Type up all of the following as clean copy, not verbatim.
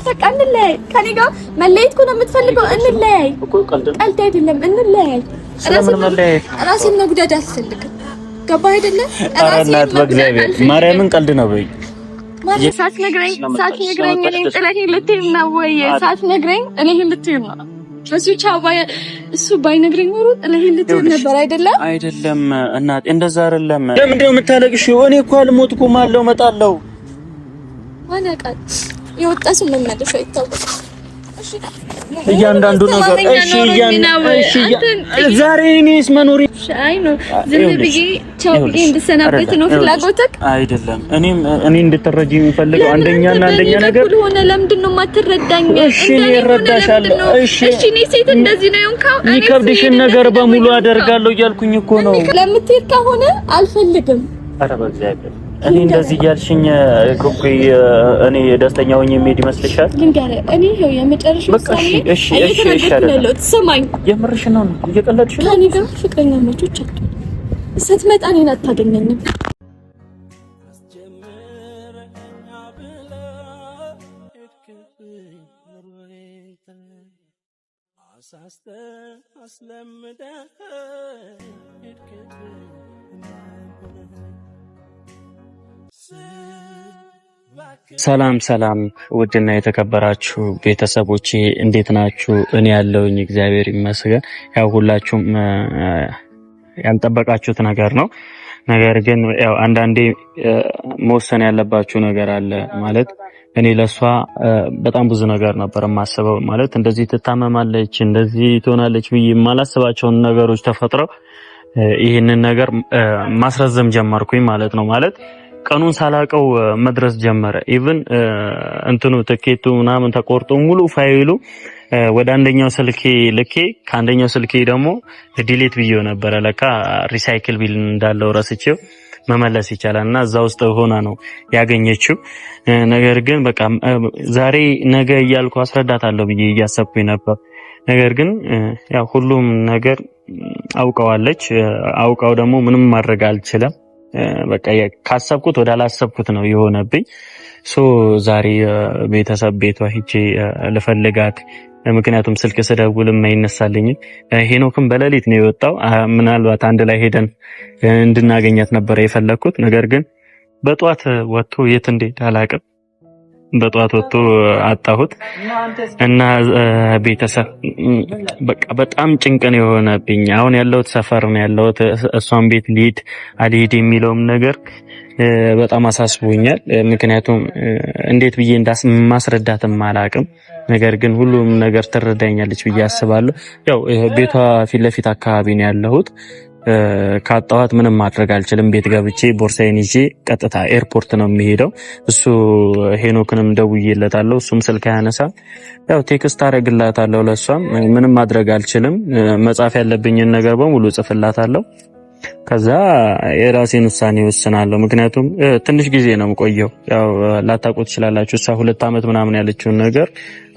በቃ እንለያይ። ከኔ ጋር መለየት እኮ ነው የምትፈልገው? እንለያይ እኮ ቀልድ አይደለም። እንለያይ። ራሴን መጉዳት አልፈልግም። ገባህ አይደለ? እናት በእግዚአብሔር ማርያምን ቀልድ ነው በይ። ሳትነግረኝ እኔን ጥለኸኝ ልትሄድ ነው ወይ? ሳትነግረኝ እኔን ልትሄድ ነው? እሱ ባይነግረኝ ኖሮ ጥለኸኝ ልትሄድ ነበር አይደለም? አይደለም እናት እንደዛ አይደለም። ለምንድን ነው የምታለቅሽው? እኔ እኮ አልሞትኩም አለው እመጣለሁ። ዋናቃት የወጣ ሰው መመለሻ አይታወቅም። እሺ እያንዳንዱ ነገር ዛሬ እኔስ መኖሬ አይ ነው ዝም ብዬ ቻው ብዬ እንድሰናበት ነው ፍላጎትክ? አይደለም እኔ እንድትረጂ የምፈልገው አንደኛ ነገር ሆነ። ለምንድን ነው የማትረዳኝ? እሺ እረዳሻለሁ። እሺ እኔ ሴት እንደዚህ ነው እንካው የሚከብድሽን ነገር በሙሉ አደርጋለሁ እያልኩኝ እኮ ነው። ለምትሄድ ከሆነ አልፈልግም። ኧረ በእግዚአብሔር እኔ እንደዚህ ያልሽኝ እኔ ደስተኛ ሆኜ የምሄድ ይመስልሻል? ልንገርህ እኔ ይሄው የመጨረሻው ሳሚ እሺ ትሰማኝ? የምርሽን ነው? እየቀለድሽ ነው? ከእኔ ጋር ፍቅረኛ ማቾች አሉ። ስትመጣ እኔን አታገኘኝም። ሰላም ውድና የተከበራችሁ ቤተሰቦቼ እንዴት ናችሁ? እኔ ያለውኝ እግዚአብሔር ይመስገን። ያው ሁላችሁም ያልጠበቃችሁት ነገር ነው። ነገር ግን ያው አንዳንዴ መወሰን ያለባችሁ ነገር አለ ማለት እኔ ለሷ በጣም ብዙ ነገር ነበር የማስበው ማለት እንደዚህ ትታመማለች እንደዚህ ትሆናለች ብዬ የማላስባቸውን ነገሮች ተፈጥረው ይህንን ነገር ማስረዘም ጀመርኩኝ ማለት ነው። ማለት ቀኑን ሳላቀው መድረስ ጀመረ። ኢቭን እንትኑ ትኬቱ ምናምን ተቆርጦ ሙሉ ፋይሉ ወደ አንደኛው ስልኬ ልኬ ከአንደኛው ስልኬ ደግሞ ዲሌት ብዬው ነበር። ለካ ሪሳይክል ቢል እንዳለው ረስቼው መመለስ ይቻላልና እዛ ውስጥ ሆና ነው ያገኘችው። ነገር ግን በቃ ዛሬ ነገ እያልኩ አስረዳታለሁ ብዬ እያሰብኩኝ ነበር። ነገር ግን ያው ሁሉም ነገር አውቀዋለች። አውቃው ደግሞ ምንም ማድረግ አልችልም። በቃ ካሰብኩት ወደ አላሰብኩት ነው የሆነብኝ። ዛሬ ቤተሰብ ቤቷ ሂጄ ልፈልጋት፣ ምክንያቱም ስልክ ስደውልም አይነሳልኝ። ሄኖክም በሌሊት ነው የወጣው። ምናልባት አንድ ላይ ሄደን እንድናገኛት ነበር የፈለኩት። ነገር ግን በጧት ወጥቶ የት እንደሄደ አላውቅም። በጧት ወጥቶ አጣሁት እና ቤተሰብ በቃ በጣም ጭንቅ ነው የሆነብኝ። አሁን ያለሁት ሰፈር ነው ያለሁት። እሷን ቤት ልሂድ አልሂድ የሚለውም ነገር በጣም አሳስቦኛል። ምክንያቱም እንዴት ብዬ ማስረዳትም አላውቅም። ነገር ግን ሁሉም ነገር ትረዳኛለች ብዬ አስባለሁ። ያው ቤቷ ፊት ለፊት አካባቢ ነው ያለሁት። ካጣዋት ምንም ማድረግ አልችልም። ቤት ገብቼ ቦርሳዬን ይዤ ቀጥታ ኤርፖርት ነው የሚሄደው። እሱ ሄኖክንም ደውዬለታለሁ፣ እሱም ስልክ አያነሳም። ያው ቴክስት አደርግላታለሁ። ለሷም ምንም ማድረግ አልችልም። መጻፍ ያለብኝን ነገር በሙሉ ጽፍላታለሁ። ከዛ የራሴን ውሳኔ ወስናለሁ። ምክንያቱም ትንሽ ጊዜ ነው የምቆየው። ያው ላታውቁት ትችላላችሁ። እሷ 2 አመት ምናምን ያለችውን ነገር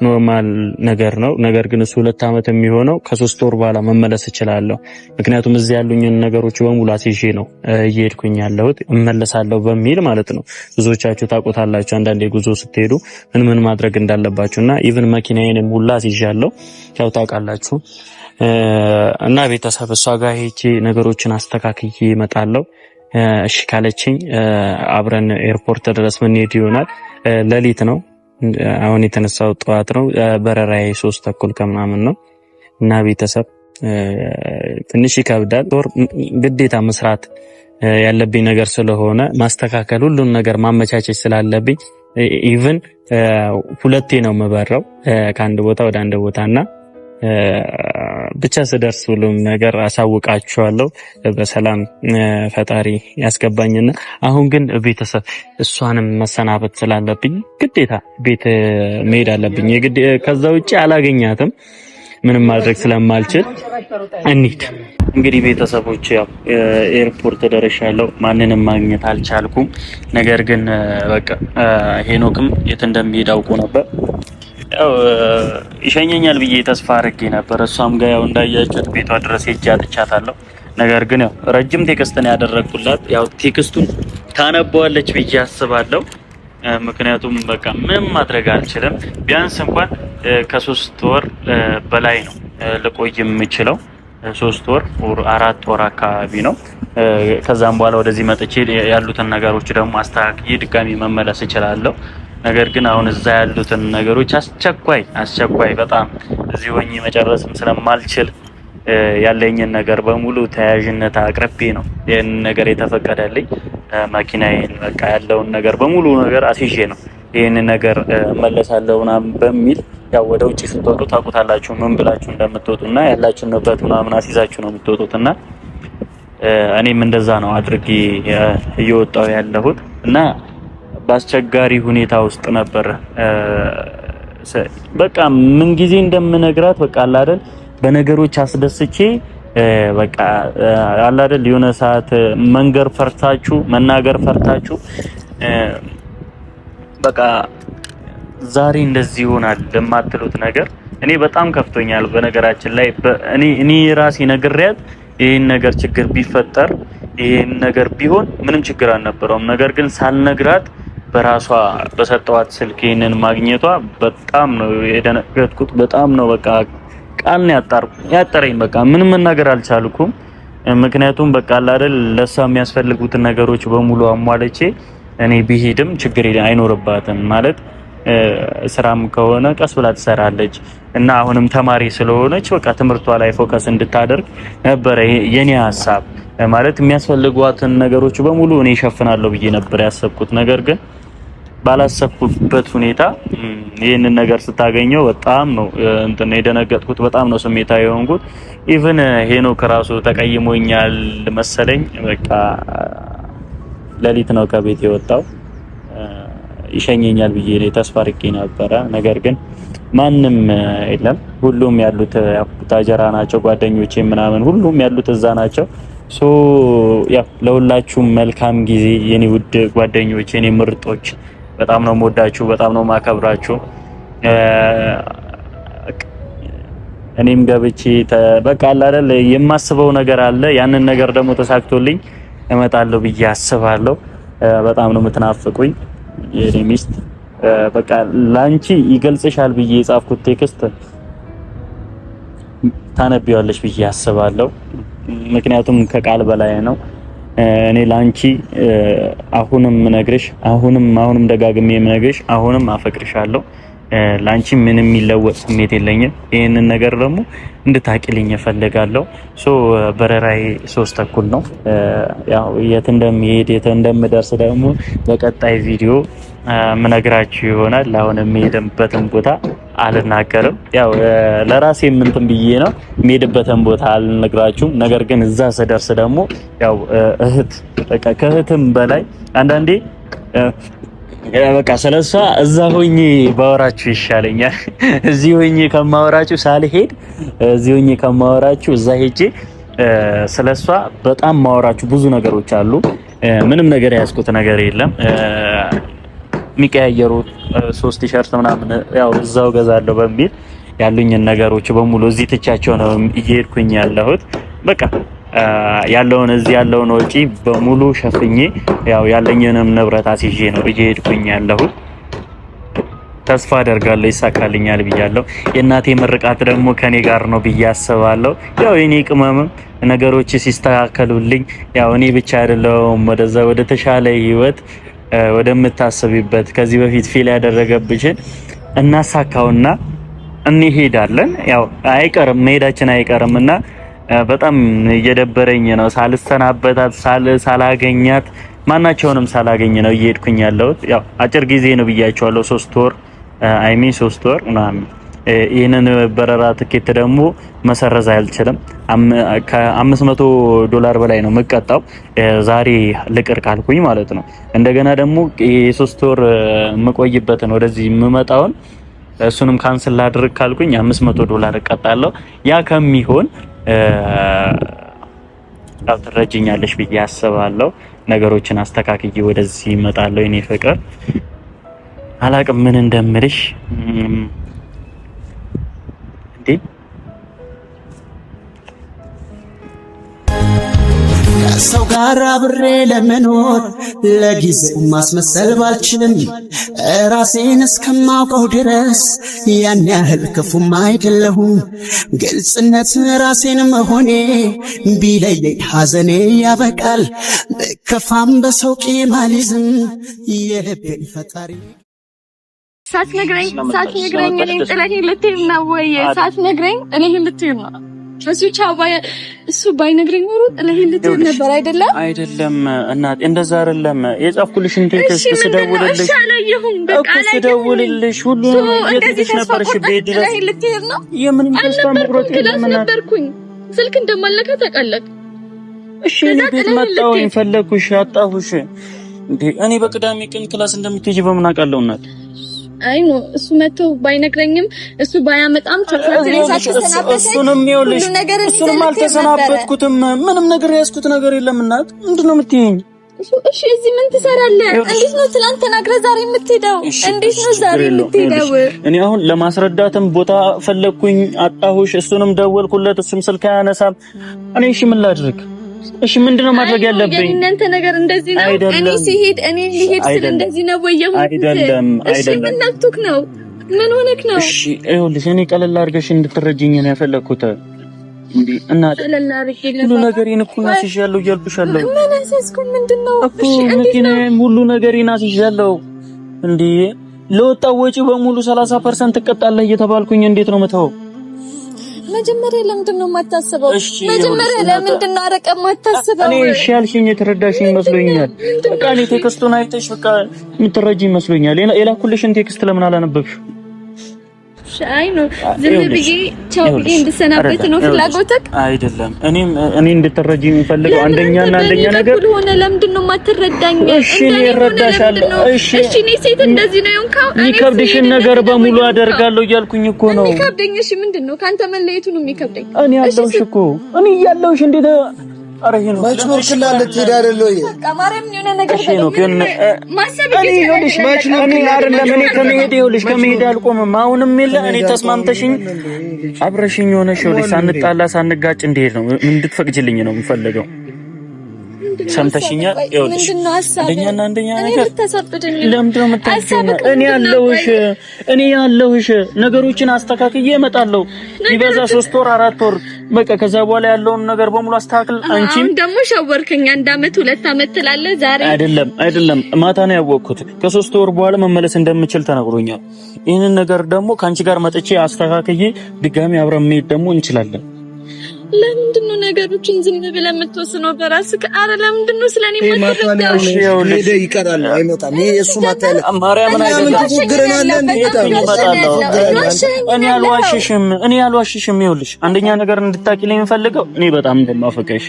ኖርማል ነገር ነው። ነገር ግን እሱ 2 አመት የሚሆነው ከ3 ወር በኋላ መመለስ እችላለሁ። ምክንያቱም እዚህ ያሉኝን ነገሮች በሙሉ አስይዤ ነው እየሄድኩኝ ያለሁት እመለሳለሁ በሚል ማለት ነው። ብዙዎቻችሁ ታውቁታላችሁ። አንዳንዴ ጉዞ ስትሄዱ ምን ማድረግ እንዳለባችሁና ኢቭን መኪናዬንም ሁላ አስይዣለሁ። ያው ታውቃላችሁ። እና ቤተሰብ እሷ ጋር ሄጄ ነገሮችን አስተካክዬ እመጣለሁ። እሺ ካለችኝ አብረን ኤርፖርት ድረስ ምንሄድ ይሆናል። ሌሊት ነው አሁን የተነሳው፣ ጠዋት ነው። በረራዬ 3:30 ከምናምን ነው። እና ቤተሰብ ትንሽ ይከብዳል። ግዴታ መስራት ያለብኝ ነገር ስለሆነ ማስተካከል፣ ሁሉን ነገር ማመቻቸት ስላለብኝ ኢቭን 2 ነው የምበረው ከአንድ ቦታ ወደ አንድ ቦታና ብቻ ስደርስ ሁሉም ነገር አሳውቃችኋለሁ። በሰላም ፈጣሪ ያስገባኝና አሁን ግን ቤተሰብ እሷንም መሰናበት ስላለብኝ ግዴታ ቤት መሄድ አለብኝ። ከዛ ውጪ አላገኛትም። ምንም ማድረግ ስለማልችል እንሂድ። እንግዲህ ቤተሰቦች ያው ኤርፖርት ደርሻለሁ። ማንንም ማግኘት አልቻልኩም። ነገር ግን በቃ ሄኖክም የት እንደሚሄድ አውቆ ነበር። ያው ይሸኘኛል ብዬ ተስፋ አድርጌ ነበር። እሷም ጋር ያው እንዳያችሁት ቤቷ ድረስ ሄጄ አጥቻታለሁ። ነገር ግን ያው ረጅም ቴክስት ነው ያደረኩላት። ያው ቴክስቱን ታነበዋለች ብዬ አስባለሁ። ምክንያቱም በቃ ምንም ማድረግ አልችልም። ቢያንስ እንኳን ከ3 ወር በላይ ነው ልቆይ የምችለው 3 ወር 4 ወር አካባቢ ነው። ከዛም በኋላ ወደዚህ መጥቼ ያሉትን ነገሮች ደግሞ አስተካክዬ ድጋሚ መመለስ እችላለሁ። ነገር ግን አሁን እዛ ያሉትን ነገሮች አስቸኳይ በጣም እዚህ ሆኜ መጨረስም ስለማልችል ያለኝን ነገር በሙሉ ተያያዥነት አቅርቤ ነው ይሄን ነገር የተፈቀደልኝ። መኪናዬን በቃ ያለውን ነገር በሙሉ ነገር አስይዤ ነው ይሄን ነገር መለሳለሁ ምናምን በሚል ያው ወደ ውጪ ስትወጡ ታውቁታላችሁ ምን ብላችሁ እንደምትወጡና ያላችሁን ንብረት ምናምን አስይዛችሁ ነው የምትወጡትና እኔም እንደዛ ነው አድርጌ እየወጣሁ ያለሁት እና በአስቸጋሪ ሁኔታ ውስጥ ነበር። በቃ ምን ጊዜ እንደምነግራት በቃ አለ አይደል በነገሮች አስደስቼ በቃ አለ አይደል የሆነ ሰዓት መናገር ፈርታችሁ በቃ ዛሬ እንደዚህ ይሆናል ለማትሉት ነገር እኔ በጣም ከፍቶኛል። በነገራችን ላይ እኔ ራሴ ነግሬያት ይሄን ነገር ችግር ቢፈጠር ይሄን ነገር ቢሆን ምንም ችግር አልነበረውም። ነገር ግን ሳልነግራት በራሷ በሰጠዋት ስልክ ይሄንን ማግኘቷ በጣም ነው የደነገጥኩት። በጣም ነው በቃ ቃል ነው ያጠረኝ። በቃ ምንም መናገር አልቻልኩም። ምክንያቱም በቃ አለ አይደል ለሷ የሚያስፈልጉትን ነገሮች በሙሉ አሟለቼ እኔ ቢሄድም ችግር አይኖርባትም ማለት ስራም ከሆነ ቀስ ብላ ትሰራለች እና አሁንም ተማሪ ስለሆነች በቃ ትምህርቷ ላይ ፎከስ እንድታደርግ ነበር የኔ ሐሳብ። ማለት የሚያስፈልጓትን ነገሮች በሙሉ እኔ እሸፍናለሁ ብዬ ነበር ያሰብኩት። ነገር ግን ባላሰብኩበት ሁኔታ ይሄንን ነገር ስታገኘው በጣም ነው የደነገጥኩት። በጣም ነው ስሜታዊ የሆንኩት። ኢቭን ሄኖክ ራሱ ተቀይሞኛል መሰለኝ። በቃ ሌሊት ነው ከቤት የወጣው ይሸኘኛል ብዬ ተስፋ አድርጌ ነበረ። ነገር ግን ማንም የለም። ሁሉም ያሉት ቡታጀራ ናቸው። ጓደኞቼ ምናምን ሁሉም ያሉት እዛ ናቸው። ያው ለሁላችሁም መልካም ጊዜ የኔ ውድ ጓደኞቼ፣ የኔ ምርጦች፣ በጣም ነው የምወዳችሁ፣ በጣም ነው የማከብራችሁ። እኔም ገብቼ በቃ አለ አይደል የማስበው ነገር አለ። ያንን ነገር ደግሞ ተሳክቶልኝ እመጣለሁ ብዬ አስባለሁ። በጣም ነው የምትናፍቁኝ የኔ ሚስት። በቃ ላንቺ ይገልጽሻል ብዬ የጻፍኩት ቴክስት ታነቢዋለሽ ብዬ አስባለሁ። ምክንያቱም ከቃል በላይ ነው። እኔ ላንቺ አሁንም ነግርሽ አሁንም ደጋግሜ ነግርሽ አሁንም አፈቅርሻለሁ። ላንቺ ምንም የሚለወጥ ስሜት የለኝም። ይሄንን ነገር ደግሞ እንድታቂልኝ እፈልጋለሁ። በረራዬ 3:30 ነው። ያው የት እንደምደርስ ደግሞ በቀጣይ ቪዲዮ ምነግራችሁ ይሆናል። አሁን የምሄድበትን ቦታ አልናገርም። ያው ለራሴ እንትን ብዬ ነው የምሄድበትን ቦታ አልነግራችሁም። ነገር ግን እዛ ስደርስ ደግሞ ያው በቃ ከእህትም በላይ አንዳንዴ በቃ ስለሷ እዛ ሆኜ ባወራችሁ ይሻለኛል። እዚህ ሆኜ ከማወራችሁ ሳልሄድ እዚህ ሆኜ ከማወራችሁ እዛ ሄጄ ስለሷ በጣም ማወራችሁ ብዙ ነገሮች አሉ። ምንም ነገር ያስኩት ነገር የለም። የሚቀያየሩ 3 ቲሸርት ምናምን ያው እዛው ገዛለሁ በሚል ያሉኝን ነገሮች በሙሉ እዚህ ትቻቸው ነው እየሄድኩኝ ያለሁት። በቃ እዚህ ያለውን ወጪ በሙሉ ሸፍኜ ያው ያለኝንም ንብረት አስይዤ ነው እየሄድኩኝ ያለሁት። ተስፋ አደርጋለሁ ይሳካልኛል ብያለሁ። የእናቴ ምርቃት ደግሞ ከኔ ጋር ነው ብዬ አስባለሁ። ያው የኔ ቅመምም ነገሮች ሲስተካከሉልኝ ያው እኔ ብቻ አይደለሁም ወደ ተሻለ ህይወት ወደምታስቢበት ከዚህ በፊት ፊል ያደረገብሽን እናሳካውና እንሄዳለን። ያው አይቀርም መሄዳችን አይቀርምና በጣም እየደበረኝ ነው። ሳልሰናበታት ሳላገኛት ማናቸውንም ሳላገኝ ነው እየሄድኩኝ ያለሁት። ያው አጭር ጊዜ ነው ብያቸዋለሁ። 3 ወር 3 ወር ምናምን። ይሄንን በረራ ትኬት ደግሞ መሰረዝ አልችልም። $500 በላይ ነው የምቀጣው ዛሬ ልቅር ካልኩኝ ማለት ነው። እንደገና ደግሞ የ3 ወር የምቆይበትን ወደዚህ የምመጣውን እሱንም ካንስል ላድርግ ካልኩኝ $500 እቀጣለሁ። ያ ከሚሆን ያው ትረጅኛለሽ ብዬ አስባለሁ። ነገሮችን አስተካክዬ ወደዚህ እመጣለሁ። የኔ ፍቅር አላቅም ምን እንደምልሽ እንዴ ከሰው ጋር አብሬ ለመኖር ለጊዜው ማስመሰል ባልችልም ራሴን እስከማውቀው ድረስ ያን ያህል ክፉም አይደለሁም። ግልጽነት ራሴን መሆኔ ቢለየኝ ሐዘኔ ያበቃል። በከፋም በሰው ቂም አልይዝም የልቤን ፈጣሪ ሳትነግረኝ እኔን ጥለኸኝ ልትሄድ ነው ወይ? ሳትነግረኝ እኔን ልትሄድ ነው? እሱ ባይነግረኝ ኖሮ ጥለኸኝ ልትሄድ ነበር አይደለም? አይደለም እናቴ እንደዛ አይደለም። የጻፍኩልሽን ቴክስት ስደውልልሽ ሁሉ የትሽ ነበርሽ ቤት ድረስ ጥለኸኝ ልትሄድ ነው? የምን ተስፋ መቁረጥ ነበርኩኝ። ስልክ እንደማለካ ተቀለቅ። እሺ እኔ ቤት መጣሁኝ፣ ፈለኩሽ፣ አጣሁሽ። እንዴ እኔ በቅዳሜ ቀን ክላስ እንደምትሄጂ በምን አውቃለሁ እናት? አይ ነው እሱ መጥቶ ባይነግረኝም እሱ ባያመጣም እሱንም ይኸውልሽ እሱንም አልተሰናበትኩትም። ምንም ነገር ያስኩት ነገር የለም እናት። ምንድነው የምትይኝ? እሺ እዚህ ምን ትሰራለህ? እንዴት ነው ትናንት ተናግረህ ዛሬ የምትሄደው? እንዴት ነው ዛሬ የምትሄደው? እኔ አሁን ለማስረዳትም ቦታ ፈለኩኝ፣ አጣሁሽ። እሱንም ደወልኩለት፣ እሱም ስልክ አያነሳም። እኔ እሺ ምን ላድርግ? እሺ ምንድነው ማድረግ ያለብኝ? የእናንተ ነገር እንደዚህ ነው። እኔ ሲሄድ ሊሄድ ስል እንደዚህ ነው ወይ? አይደለም እሺ ምን ነክቶክ ነው? ምን ሆነክ ነው? እሺ ይኸውልሽ እኔ ቀለል አድርገሽ እንድትረጂኝ ነው የፈለኩት። እንዴ እናት ቀለል አድርጌ ሁሉ ነገሬን እኮ ናስይሻለሁ እያልኩሻለሁ። ምን አሰስኩ? ምንድነው? እሺ መኪናዬን ሁሉ ነገሬን ናስይሻለሁ። እንዴ ለወጣው ወጪ በሙሉ 30% ትቀጣለህ እየተባልኩኝ እንዴት ነው መተው? መጀመሪያ ለምንድን ነው የማታስበው? መጀመሪያ ለምንድን ነው አረቀ የማታስበው? እኔ እሺ ያልሽኝ የተረዳሽኝ መስሎኛል። በቃ እኔ ቴክስቱን አይተሽ በቃ የምትረጂኝ መስሎኛል። የላኩልሽን ቴክስት ለምን አላነበብሽው? አይ ነው ዝም ብዬ ቻው ብዬ እንድሰናበት ነው ፍላጎትክ? አይደለም እኔ እንድትረጂኝ የምፈልገው አንደኛ ነገር ሆነ። ለምንድን ነው የማትረዳኝ? እሺ እረዳሻለሁ። እሺ እኔ ሴት እንደዚህ ነው የሆንከው። የሚከብድሽን ነገር በሙሉ አደርጋለሁ እያልኩኝ እኮ ነው። የሚከብደኝ እሺ ምንድን ነው? ካንተ መለየቱ ነው የሚከብደኝ። እኔ ያለሁሽ እኮ እኔ ያለሁሽ እንዴት አረህ ነው ማችኖር ክላለ ትሄድ አይደል ወይ? በቃ ማርያም የሆነ ነገር ነው ግን ማሰብ ይኸውልሽ ማችኖር አይደለም። እኔ ከመሄድ አልቆምም። አሁንም የለ እኔ ተስማምተሽኝ አብረሽኝ ሆነሽ ይኸውልሽ ሳንጣላ ሳንጋጭ እንዴት ነው እንድትፈቅጂልኝ ነው የምፈልገው። ሰምተሽኛል? ይኸውልሽ አንደኛ ነገር ለምንድን ነው የምታስበው? እኔ ያለሁሽ ነገሮችን አስተካክዬ እመጣለሁ። ይበዛ 3 ወር 4 ወር በቃ ከዛ በኋላ ያለውን ነገር በሙሉ አስተካክል። አንቺም ደግሞ ሸወርከኝ 1 አመት 2 አመት ትላለህ። ዛሬ አይደለም ማታ ነው ያወቅኩት። ከ3 ወር በኋላ መመለስ እንደምችል ተነግሮኛል። ይሄንን ነገር ደግሞ ካንቺ ጋር መጥቼ አስተካክዬ ድጋሚ አብረን መሄድ ደግሞ እንችላለን። ለምንድን ነው ነገሮችን ዝም ብለህ የምትወስነው በራስህ? አረ ለምንድን ነው ስለኔ የማትረዳው? ሄደ ይቀራል አይመጣም። ይሄ እሱ ማታለ ማርያምን እኔ አልዋሽሽም። ይኸውልሽ አንደኛ ነገር እንድታቂልኝ የምፈልገው እኔ በጣም እንደማፈቅርሽ፣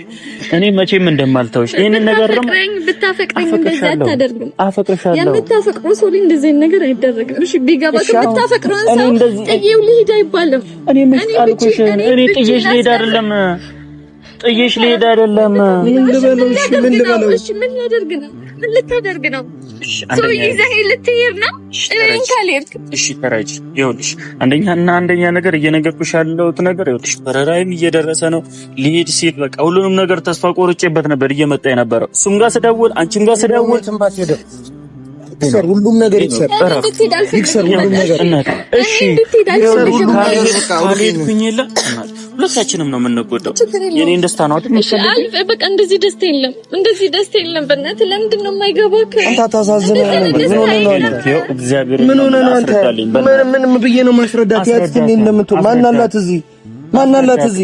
እኔ መቼም እንደማልተውሽ። ይሄንን ነገር ደግሞ ብታፈቅረኝ እንደዛ አታደርግም። አፈቅርሻለሁ። የምታፈቅረው ሰው ላይ እንደዚህ ነገር አይደረግም። እሺ ቢገባክ ብታፈቅረው ሰው ጥዬው ልሂድ አይባልም። እኔ መስጣልኩሽ እኔ ጥዬሽ ልሂድ አይደለም ጥዬሽ ልሄድ አይደለም። ምን ልበለው? እሺ ምን ላደርግ ነው? ምን ልታደርግ ነው? ሰው ይዘህ ልትሄድ ነው? እኔን ካልሄድክ እሺ ተራጅ። ይኸውልሽ አንደኛ ነገር እየነገርኩሽ ያለሁት ነገር ይኸውልሽ በረራይም እየደረሰ ነው። ልሄድ ሲል በቃ ሁሉንም ነገር ተስፋ ቆርጬበት ነበር እየመጣ የነበረው። እሱም ጋር ስደውል አንቺም ጋር ስደውል ይክሰር ሁሉም ነገር ይክሰር ሁሉም ነገር እሺ ካልሄድኩኝ የለ ሁለታችንም ነው የምንጎዳው። የኔን ደስታ ነው አይደል? በቃ እንደዚህ ደስታ የለም። በእናትህ ለምንድን ነው የማይገባክ? አንተ ታሳዝናለህ። ምን ሆነ ነው አንተ? ምን ብዬ ነው ማስረዳት? ያትኝ እንደምትሆን ማን አላት እዚህ?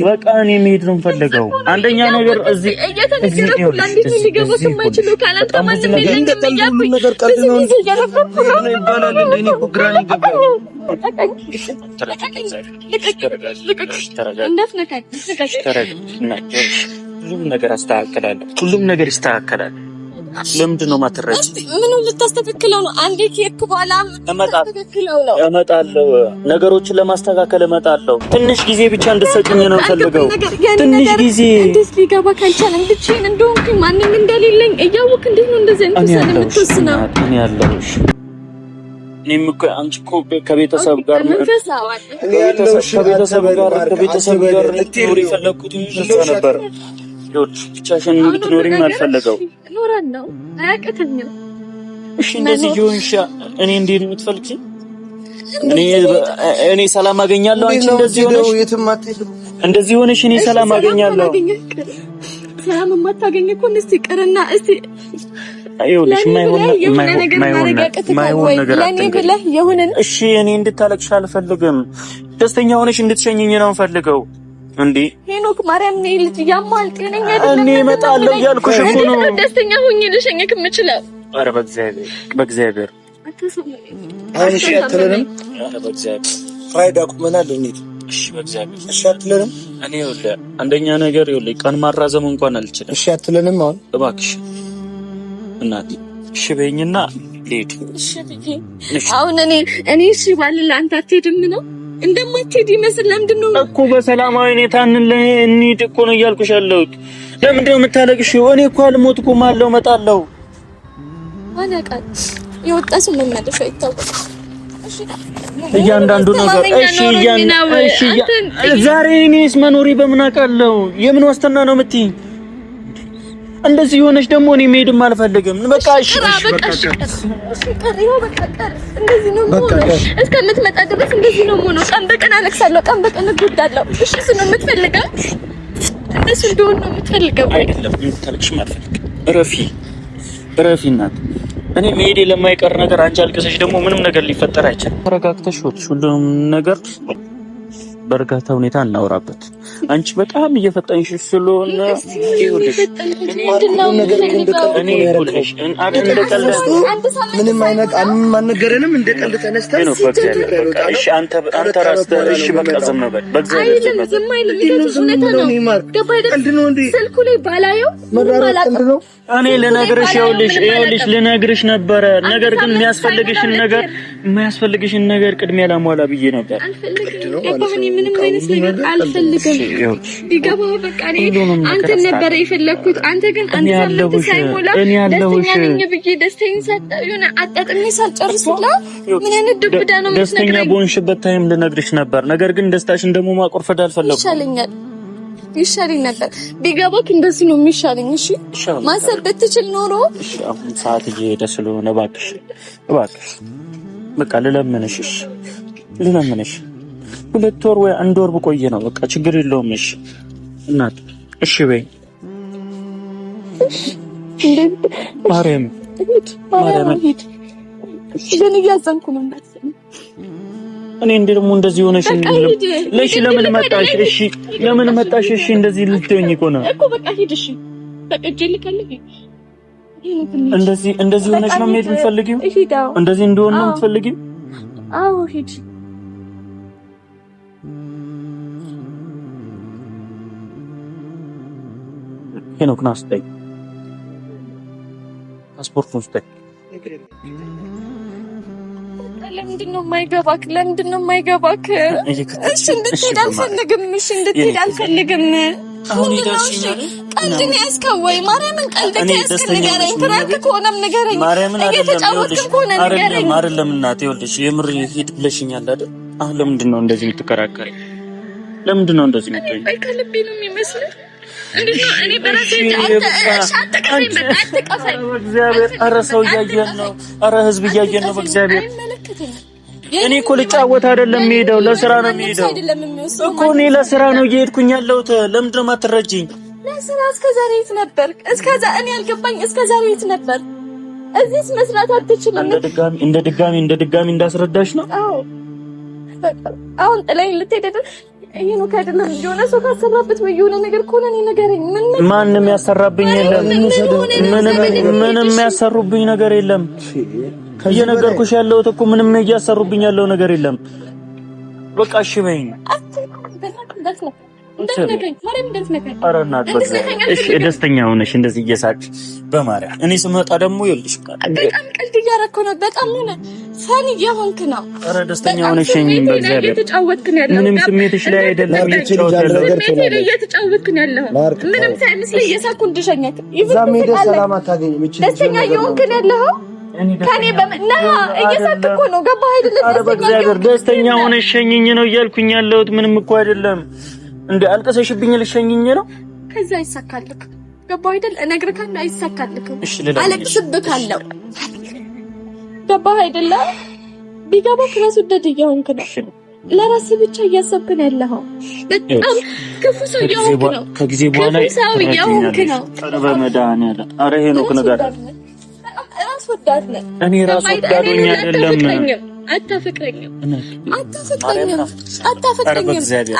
በቃ እኔ መሄድ ነው የምፈልገው። አንደኛ ነገር እዚህ እየተነገረኩ ለአንዲት ሊገባክ የማይችለው ካላንተ ማንም የለም። ነገር ቀልድ ነው ይባላል። እኔ እኮ ግራ ነው የገባኝ። ሁሉም ነገር ይስተካከላል። ለምንድን ነው ማትረጂ? ምንም ልታስተካክለው ነው? አንዴ ከሄድክ በኋላ ልታስተካክለው ነው? እመጣለሁ። ነገሮችን ለማስተካከል እመጣለሁ። ትንሽ ጊዜ ብቻ እንድትሰጪኝ ነው የምፈልገው። ትንሽ ጊዜ። እንዴት ሊገባ ካልቻለም ብቻዬን እንደሆንኩኝ ማንም እንደሌለኝ እያወቅህ እንዴት ነው እንደዚህ አይነት ውሳኔ የምትወስነው? እኔ ያለሁሽ እኔም እኮ አንቺ እኮ ከቤተሰብ ጋር ከቤተሰብ ጋር ኖር የፈለኩት ነበር። ይኸውልሽ ብቻሽን እንድትኖሪም አልፈለገው እኖራለሁ አያቅተኝም። እሺ እንደዚህ ይሁንሻ። እኔ እንዴት ነው የምትፈልጊኝ? እኔ ሰላም አገኛለሁ። አንቺ እንደዚህ ሆነሽ እኔ ሰላም አገኛለሁ። ሰላም የማታገኝ እኮ እስቲ ቀርና እስቲ አይውልሽ ማይሆን ነገር ለኔ ብለህ የሆነን እሺ እኔ እንድታለቅሽ አልፈልግም። ደስተኛ ሆነሽ እንድትሸኝኝ ነው የምፈልገው። እንዴ ሄኖክ ማርያም ነኝ ልጅ ያማል ጤነኛ አይደለም። እኔ እመጣለሁ እያልኩሽ እኮ ነው። ደስተኛ ሆኜ ልሸኝክ የምችለው። ኧረ በእግዚአብሔር እሺ አትለንም? ኧረ በእግዚአብሔር ፍራይዳ ቁመናል እንዴ? እሺ በእግዚአብሔር እሺ አትለንም? እኔ ይኸውልህ አንደኛ ነገር ይኸውልህ ቀን ማራዘም እንኳን አልችልም። እሺ አትለንም? አሁን እባክሽ እናቴ እሺ በይኝና ልሂድ። እሺ ብዬ አሁን እኔ እሺ ባልል አንተ አትሄድም ነው? እንደማትሄድ ይመስል ለምንድን ነው እኮ በሰላማዊ ሁኔታ እንሂድ እኮ ነው እያልኩሽ ያለሁት። ለምንድን ነው የምታለቅሽው? እኔ እኮ አልሞትኩም አለው እመጣለሁ። አለቃት የወጣ ሰው መመለሻ አይታወቅም። እሺ እያንዳንዱ ነገር እሺ ዛሬ እኔስ መኖሪ በምን አውቃለሁ? የምን ዋስትና ነው የምትይኝ? እንደዚህ ሆነሽ ደግሞ እኔ መሄድም አልፈልግም። በቃ እሺ እንደዚህ ነው ሞኖ እስከምትመጣ ድረስ እንደዚህ ነው ሞኖ። ቀን በቀን አለቅሳለሁ፣ ቀን በቀን እጎዳለሁ። እሺ እሱ ነው የምትፈልገው? እንደሱ እንደሆነ ነው የምትፈልገው? አይደለም የምትፈልግሽም አልፈልግም። እረፊ እናት። እኔ መሄዴ ለማይቀር ነገር አንቺ አልቅሰሽ ደግሞ ምንም ነገር ሊፈጠር አይችልም። ተረጋግተሽ ሁሉም ነገር በእርጋታ ሁኔታ እናወራበት። አንቺ በጣም እየፈጠንሽ ስለሆነ ይኸውልሽ እኔ ይኸውልሽ ምንም አይነት አንነገረንም እንደ ቀልድ ተነስተን ነው በቃ እሺ አንተ ራስህ እሺ በቃ ዝም በል በእግዚአብሔር ዝም አይልም። ቀልድ ነው እንዴ? ስልኩ ላይ ባላየው ነው። እኔ ልነግርሽ ልነግርሽ ነበረ። ነገር ግን የሚያስፈልግሽን ነገር ቅድሚያ ላሟላ ብዬ ነበር። ምንም አይነት ነገር አልፈልግም። ቢገባ በቃ አንተን ነበር የፈለኩት። አንተ ግን አንተ ሳይሞላ ደስተኛ ነኝ ብዬ ደስተኛ ሳይሆን አጣጥሜ ሳልጨርስላ ምን አይነት ድብዳ ነው የምትነግረኝ? ደስተኛ በሆንሽበት ታይም ልነግርሽ ነበር። ነገር ግን ደስታሽን ደግሞ ማቆርፈድ አልፈለኩም። ይሻለኝ ነበር ቢገባክ እንደዚህ ነው የሚሻለኝ። እሺ ማሰብ ብትችል ኖሮ እሺ አሁን ሰዓት እየሄደ ስለሆነ እባክሽ በቃ ልለምንሽ 2 ወር ወይ 1 ወር ብቆይ ነው በቃ ችግር የለውም። እሺ እናት እሺ በይ ማርያም ግን እያዘንኩ ነው እናት። እኔ ደግሞ እንደዚህ ሆነሽ ለሽ ለምን መጣሽ? እሺ ለምን መጣሽ? እሺ እንደዚህ ልትሆኚ እኮ ነው እኮ በቃ ሂድ። እሺ በቃ ጀልካለህ። እንደዚህ ሆነሽ ነው መሄድ የምትፈልጊው? እንደዚህ እንደሆነ ነው የምትፈልጊው? አዎ ሂድ። ሄኖክ ና ስጠኝ፣ ፓስፖርቱን ስጠኝ። ለምንድን ነው የማይገባክ? እሺ እንድትሄድ አልፈልግም። አሁን ይደርሽኛል። ቀልድ ነው ያዝከው ወይ? ማርያምን ቀልድ ከያዝክ ንገረኝ። ፍራንክ ከሆነም ንገረኝ። እየተጫወትክ ከሆነ ንገረኝ። አይደለም እናቴ ይኸውልሽ የምር ሂድ ብለሽኛል አይደል? አሁን ለምንድን ነው እንደዚህ የምትከራከሪ? ለምንድን ነው እንደዚህ የምትይ? አይ ከልቤ ነው የሚመስልህ። እንዴት ነው እኔ በራሴ አትቀፈኝ። በእግዚአብሔር ኧረ ሰው እያየን ነው። ኧረ ህዝብ እያየን ነው። በእግዚአብሔር እኔ እኮ ልጫወት አይደለም የምሄደው፣ ለስራ ነው የምሄደው እኮ። እኔ ለስራ ነው እየሄድኩኝ ያለሁት። ለምንድን ነው የማትረጂኝ? ለስራ እስከዛሬ የት ነበር? እኔ ያልገባኝ እስከዛሬ የት ነበር? እዚህስ መስራት አትችልም? እንደ ድጋሚ እንዳስረዳሽ ነው። አዎ አሁን ጥላኝ ልትሄድ ይሄ ነው ከደና የሆነ ሰው ካሰራበት ወይ የሆነ ነገር ከሆነ እኔ ንገረኝ። ማንም ያሰራብኝ የለም። ምንም ያሰሩብኝ ነገር የለም። እየነገርኩሽ ያለሁት እኮ ምንም እያሰሩብኝ ያለው ነገር የለም። በቃ እሺ በይኝ። ኧረ እናት እሺ ደስተኛ ሆነሽ እንደዚህ እየሳቅሽ በማርያም እኔ ስመጣ ደግሞ ይኸውልሽ በጣም ቀልድ እያደረኩ ነው። በጣም ሆነ ፈን እየሆንክ ነው። ኧረ ደስተኛ ሆነሽ ሸኝኝ። በእግዚአብሔር እየተጫወትክ ነው ያለው። ምንም ስሜትሽ ላይ አይደለም እየተጫወትክ ነው ያለው። ምንም ሳይመስል እየሳኩ እንድሸኘክ ደስተኛ እየሆንክ ነው ያለው። ከኔ በመና እየሳኩ እኮ ነው። ገባህ አይደለም? በእግዚአብሔር ደስተኛ ሆነሽ ሸኝኝ ነው እያልኩኝ ያለሁት። ምንም እኮ አይደለም። እንደ አልቀሰሽብኝ ልሸኝኝ ነው። ከዛ አይሳካልክ። ገባህ አይደል? እነግርካለሁ አይሳካልክም። አለቅስብካለሁ። ገባህ አይደል? ቢገባህ ክላስ ወደድ እየሆንክ ነው። ለራስ ብቻ እያሰብክ ነው ያለኸው። በጣም ክፉ ሰው እየሆንክ ነው። ከጊዜ በኋላ ሰው እየሆንክ ነው። በመድኃኒዓለም ኧረ ሄኖክ ነገር ራስ ወዳድ ነህ። እኔ ራስ ወዳድ ነኝ አይደለም።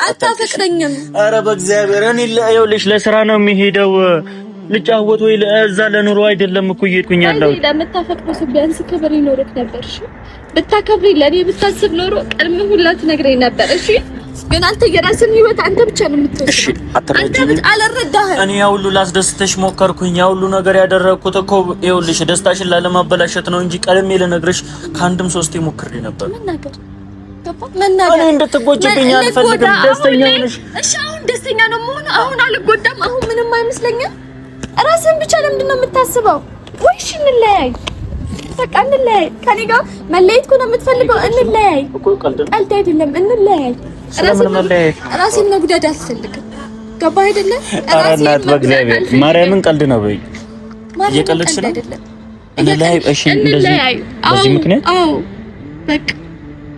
አታፈቅረኝም። ኧረ በእግዚአብሔር እኔ ይኸውልሽ ለስራ ነው የሚሄደው ልጫወት ወይ ለዛ ለኑሮ አይደለም እኮ እየሄድኩኝ ያለው። ለምታፈቅረው ሰው ቢያንስ ክብር ይኖርክ ነበር። እሺ ብታከብሪ ለኔ ብታስብ ኖሮ ቀድሞ ሁላ ትነግረኝ ነበር። እሺ ግን አንተ የራስን ህይወት አንተ ብቻ ነው የምትወስደው። እሺ አትረጂኝ። አልረዳህም። እኔ ያው ሁሉ ላስደስተሽ ሞከርኩኝ። ያው ሁሉ ነገር ያደረኩት እኮ ይኸውልሽ ደስታሽን ላለማበላሸት ነው እንጂ ቀድሜ ልነግርሽ ከአንድም ሶስቴ ሞክሬ ነበር። መናገር እኔ እንድትጎጂብኝ አልፈልግም። ደስተኛ ነሽ? እሺ አሁን ደስተኛ ነው መሆን። አሁን አልጎዳም። አሁን ምንም አይመስለኝም። ራስን ብቻ ለምንድን ነው የምታስበው? ወይ እሺ እንለያይ፣ በቃ እንለያይ። ከኔ ጋር መለየት እኮ ነው የምትፈልገው። እንለያይ እኮ ቀልድ አይደለም። እንለያይ። ራስን መጉዳት አልፈልግም። ገባህ አይደለ? ራስን በእግዚአብሔር ማርያምን ቀልድ ነው በይ። እየቀለድሽ ነው። እንለያይ። እሺ እንደዚህ በዚህ ምክንያት አዎ በቃ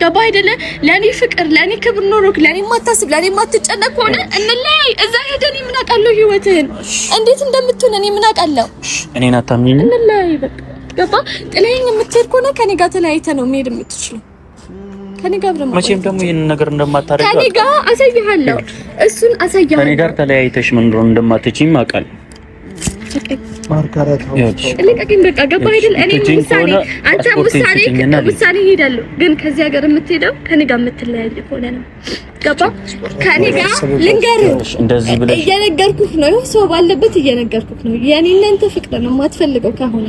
ገባህ አይደለ? ለኔ ፍቅር ለኔ ክብር ኖሮክ ለኔ ማታስብ ለኔ ማትጨነቅ ሆነ እንለያይ። እዛ ሄደን ምን አውቃለሁ ህይወትህን እንዴት እንደምትሆን እኔ ምን አውቃለሁ። እኔን አታምኚኝ? እንለያይ በቃ ገባህ? ጥለኸኝ የምትሄድ ከሆነ ከኔ ጋር ተለያይተህ ነው መሄድ የምትችለው። ከኔ ጋር ብረማ መቼም ደግሞ ይሄን ነገር እንደማታረጋ ከኔ ጋር አሳይሃለሁ። እሱን አሳይሃለሁ። ከኔ ጋር ተለያይተሽ ምን እንደሆነ እንደማትችይም አውቃለሁ። ማርካራታው ለቀቂም በቃ ገባህ አይደል? እኔ ምሳሌ አንተ ምሳሌ ሄዳለሁ፣ ግን ከዚህ ሀገር የምትሄደው ከኔ ጋር የምትለያይ ከሆነ ነው። ገባህ? ከኔ ጋር ልንገርህ፣ እንደዚህ ብለሽ እየነገርኩህ ነው። ሰው ባለበት እየነገርኩህ ነው። የኔ እናንተ ፍቅር ነው የማትፈልገው ከሆነ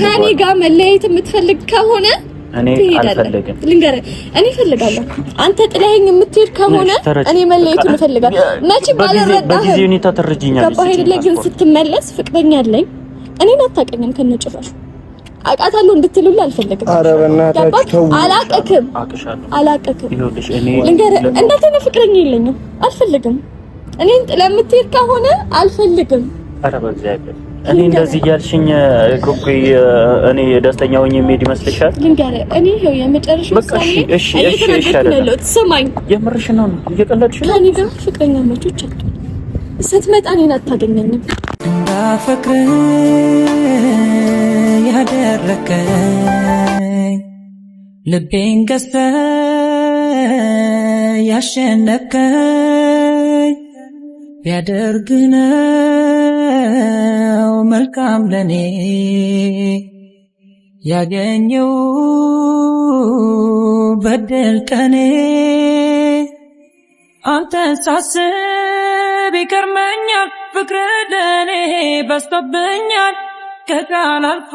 ከኔ ጋር መለያየት የምትፈልግ ከሆነ እኔ አልፈልግም። ልንገርህ፣ እኔ እፈልጋለሁ። አንተ ጥለኸኝ የምትሄድ ከሆነ እኔ መለየቱን እፈልጋለሁ። መቼ ባልረዳህ በጊዜ ሁኔታ ትረጂኛለሽ። ገባህ አይደለ? ግን ስትመለስ ፍቅረኛ አለኝ። እኔን አታውቀኝም ከነጭራሽ። አውቃታለሁ እንድትሉልኝ አልፈልግም። ኧረ በእናታችሁ አላውቅም። ልንገርህ፣ እንዳንተ ነው ፍቅረኛ የለኝም። አልፈልግም። እኔን ጥለህ የምትሄድ ከሆነ አልፈልግም። ኧረ በእግዚአብሔር እኔ እንደዚህ ያልሽኝ ኩኩይ እኔ ደስተኛ ሆኜ የምሄድ ይመስልሻል? ልንገርህ፣ እኔ ይኸው የመጨረሻው ሳሚ እሺ ስማኝ፣ የምርሽ ነው? እየቀለድሽ ነው? ከእኔ ጋር ፍቅረኛ መቾች አሉ። ስትመጣ እኔን አታገኘኝም። እንዳፈቅር ያደረከኝ ልቤን ገዝተህ ያሸነፍከኝ ቢያደርግ ነው መልካም ለኔ ያገኘው በደል ቀኔ አንተን ሳስብ ይገርመኛል ፍቅር ለኔ በዝቶብኛል ከቃል አልፎ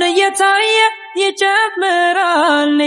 እየታየ ይጨምራል